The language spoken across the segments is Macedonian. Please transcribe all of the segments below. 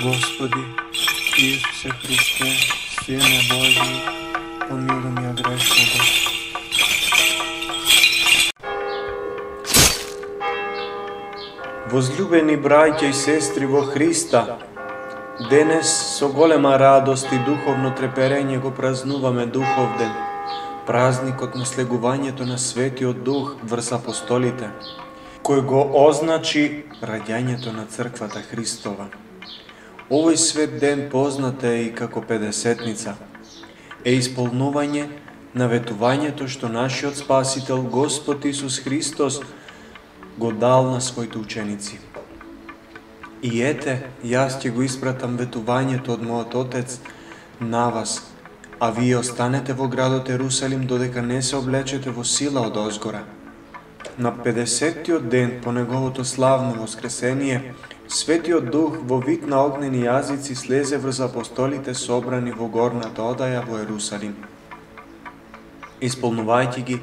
Господи, Исусе Христе, Сине Божи, помилуй меня грешного. Возлюбени браќа и сестри во Христа, денес со голема радост и духовно треперење го празнуваме Духовден, празникот на слегувањето на Светиот Дух врз апостолите, кој го означи раѓањето на Црквата Христова. Овој свет ден познат е и како Педесетница, е исполнување на ветувањето што нашиот Спасител Господ Исус Христос го дал на своите ученици. И ете, јас ќе го испратам ветувањето од мојот Отец на вас, а вие останете во градот Ерусалим додека не се облечете во сила од озгора. На 50-тиот ден по неговото славно воскресение, Светиот Дух во вид на огнени јазици слезе врз апостолите собрани во горната одаја во Ерусалим, исполнувајќи ги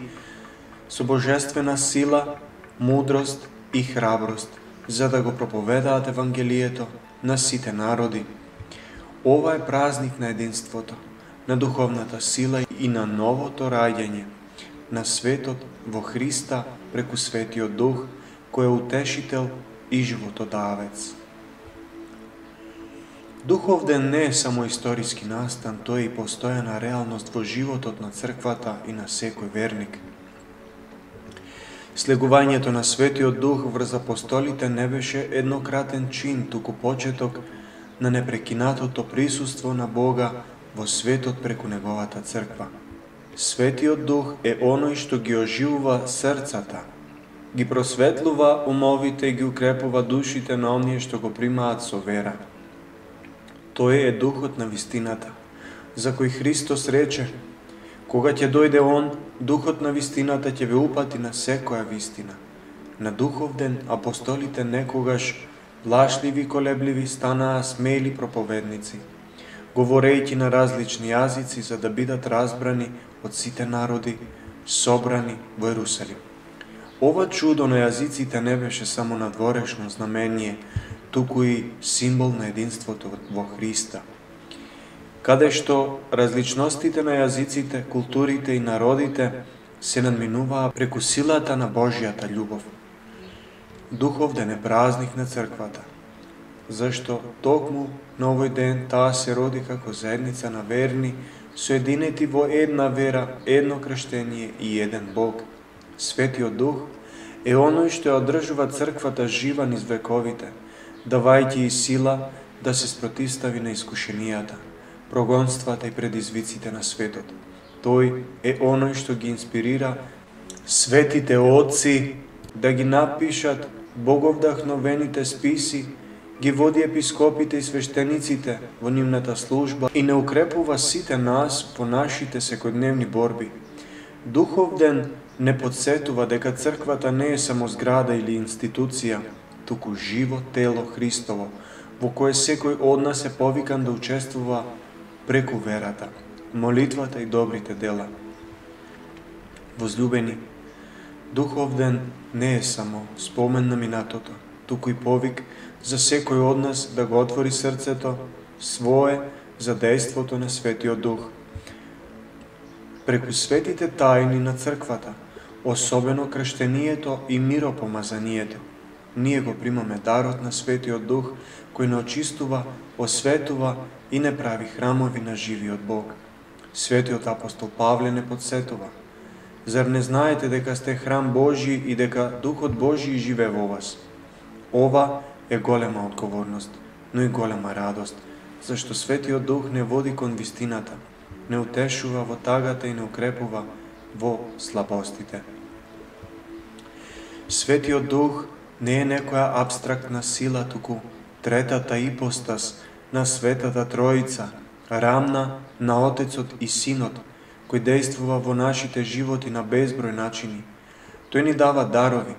со божествена сила, мудрост и храброст, за да го проповедаат Евангелието на сите народи. Ова е празник на единството, на духовната сила и на новото раѓање на светот во Христа преку Светиот Дух, кој е утешител и животодавец. Духовден не е само историски настан, тој е и постојана реалност во животот на Црквата и на секој верник. Слегувањето на Светиот Дух врз апостолите не беше еднократен чин, туку почеток на непрекинатото присуство на Бога во светот преку Неговата Црква. Светиот Дух е оној што ги оживува срцата, ги просветлува умовите и ги укрепува душите на оние што го примаат со вера. Тој е Духот на вистината, за кој Христос рече: кога ќе дојде Он, Духот на вистината ќе ве упати на секоја вистина. На Духовден апостолите некогаш лашливи и колебливи станаа смели проповедници, говорејќи на различни јазици за да бидат разбрани од сите народи собрани во Ерусалим. Ова чудо на јазиците не беше само надворешно знамение, туку и символ на единството во Христа, каде што различностите на јазиците, културите и народите се надминуваа преку силата на Божјата љубов. Духовден е празник на Црквата, зашто токму на овој ден таа се роди како заедница на верни, соединети во една вера, едно крштение и еден Бог. Светиот Дух е оној што ја одржува Црквата жива низ вековите, давајќи и сила да се спротивстави на искушенијата, прогонствата и предизвиците на светот. Тој е оној што ги инспирира светите отци да ги напишат боговдахновените списи, ги води епископите и свештениците во нивната служба и не укрепува сите нас по нашите секојдневни борби. Духовден не подсетува дека Црквата не е само зграда или институција, туку живо тело Христово, во кое секој од нас е повикан да учествува преку верата, молитвата и добрите дела. Возлюбени, Духовден не е само спомен на минатото, туку и повик за секој од нас да го отвори срцето свое за дејството на Светиот Дух. Преку светите тајни на Црквата, особено крштението и миропомазанието, ние го примаме дарот на Светиот Дух, кој не очистува, осветува и не прави храмови на живиот Бог. Светиот апостол Павле не подсетува: зар не знаете дека сте храм Божи и дека Духот Божи живее во вас? Ова е голема одговорност, но и голема радост, зашто Светиот Дух не води кон вистината, не утешува во тагата и не укрепува во слабостите. Светиот Дух не е некоја абстрактна сила, туку третата ипостас на Светата Троица, рамна на Отецот и Синот, кој действува во нашите животи на безброј начини. Тој ни дава дарови,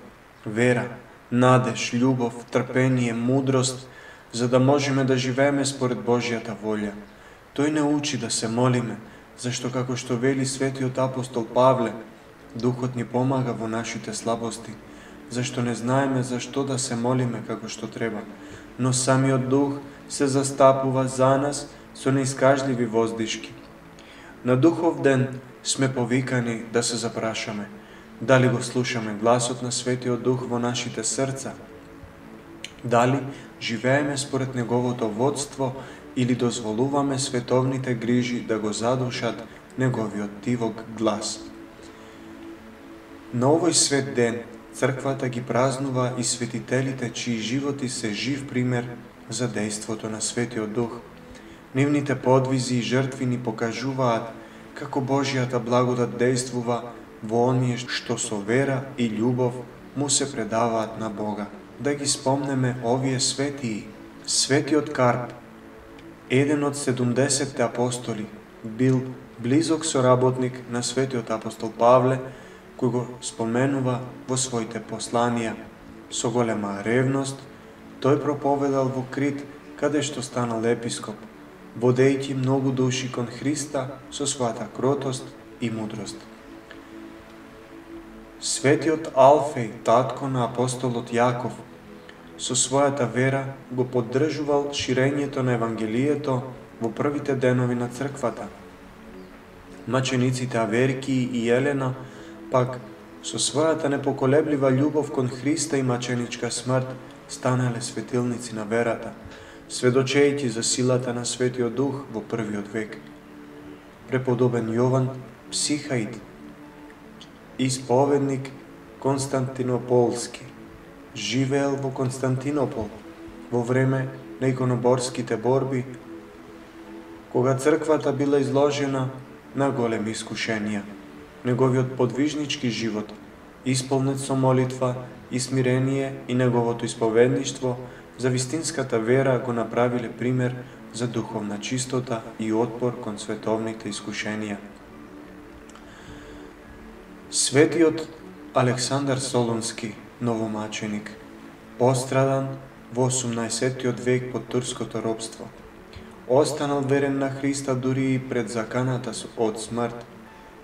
вера, надеж, љубов, трпение, мудрост, за да можеме да живееме според Божјата волја. Тој не учи да се молиме, зашто како што вели светиот апостол Павле, Духот ни помага во нашите слабости, зашто не знаеме зашто да се молиме како што треба, но самиот Дух се застапува за нас со неискажливи воздишки. На Духов ден сме повикани да се запрашаме дали го слушаме гласот на Светиот Дух во нашите срца, дали живееме според Неговото водство или дозволуваме световните грижи да го задушат Неговиот тивок глас. На овој свет ден Црквата ги празнува и светителите чии животи се жив пример за дејството на Светиот Дух. Нивните подвизи и жртви ни покажуваат како Божјата благодат дејствува во оние што со вера и љубов му се предаваат на Бога. Да ги спомнеме овие светии. Светиот Карп, еден од 70 апостоли, бил близок соработник на Светиот апостол Павле, кој го споменува во своите посланија. Со голема ревност, тој проповедал во Крит, каде што станал епископ, водејќи многу души кон Христа со својата кротост и мудрост. Светиот Алфеј, татко на апостолот Јаков, со својата вера го поддржувал ширењето на Евангелието во првите денови на црквата. Мачениците Аверки и Елена пак со својата непоколеблива љубов кон Христа и маченичка смрт станале светилници на верата, сведочејќи за силата на Светиот Дух во првиот век. Преподобен Јован Психаид, исповедник Константинополски, живеел во Константинопол во време на иконоборските борби, кога црквата била изложена на големи искушенија. Неговиот подвижнички живот, исполнет со молитва и смирение, и неговото исповедништво за вистинската вера го направиле пример за духовна чистота и отпор кон световните искушенија. Светиот Александар Солунски, новомаченик, пострадан во 18 век под турското робство. Останал верен на Христа дури и пред заканата од смрт.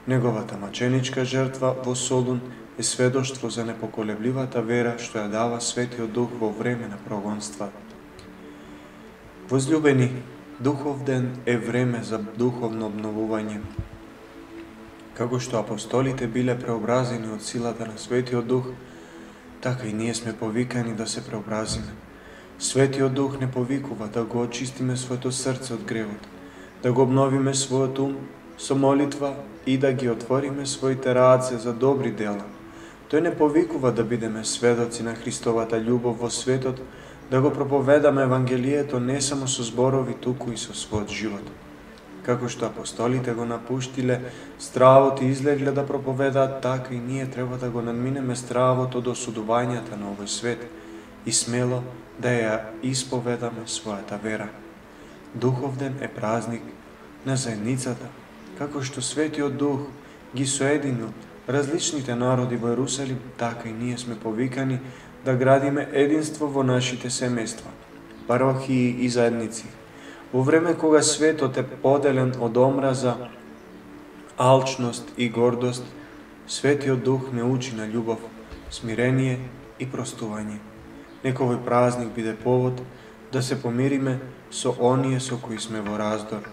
Неговата маченичка жртва во Солун е сведоштво за непоколебливата вера што ја дава Светиот Дух во време на прогонства. Возлюбени, Духов ден е време за духовно обновување. Како што апостолите биле преобразени од силата на Светиот Дух, така и ние сме повикани да се преобразиме. Светиот Дух не повикува да го очистиме своето срце од гревот, да го обновиме својот ум со молитва и да ги отвориме своите раце за добри дела. Тој не повикува да бидеме сведоци на Христовата љубов во светот, да го проповедаме Евангелието не само со зборови, туку и со својот живот. Како што апостолите го напуштиле стравот и излегле да проповедаат, така и ние треба да го надминеме стравот од осудувањата на овој свет и смело да ја исповедаме својата вера. Духов ден е празник на заедницата, како што Светиот Дух ги соединил различните народи во Ерусалим, така и ние сме повикани да градиме единство во нашите семејства, парохии и заедници. Во време кога светот е поделен од омраза, алчност и гордост, Светиот Дух не учи на љубов, смирение и простување. Нека овој празник биде повод да се помириме со оние со кои сме во раздор,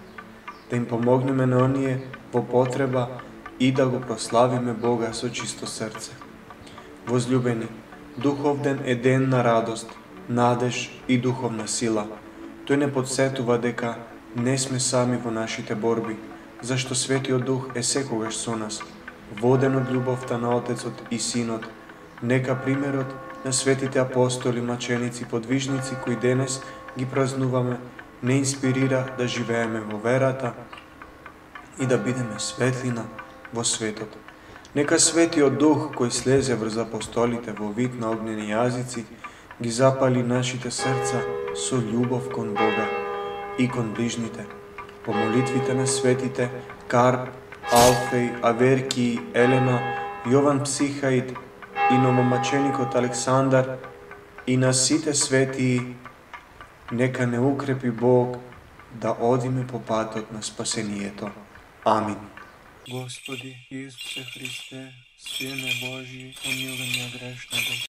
да им помогнеме на оние во потреба и да го прославиме Бога со чисто срце. Возлюбени, Духов ден е ден на радост, надеж и духовна сила. Тој не подсетува дека не сме сами во нашите борби, зашто Светиот Дух е секогаш со нас, воден од љубовта на Отецот и Синот. Нека примерот на светите апостоли, маченици, подвижници кои денес ги празнуваме, не инспирира да живееме во верата и да бидеме светлина во светот. Нека Светиот Дух кој слезе врз апостолите во вид на огнени јазици ги запали нашите срца со љубов кон Бога и кон ближните. По молитвите на светите Карп, Алфеј, Аверки, Елена, Јован Психаид и новомаченикот Александар и на сите светии, нека не укрепи Бог да одиме по патот на спасението. Амин. Господи Исусе Христе, Сине Божи, помилуј ме грешна.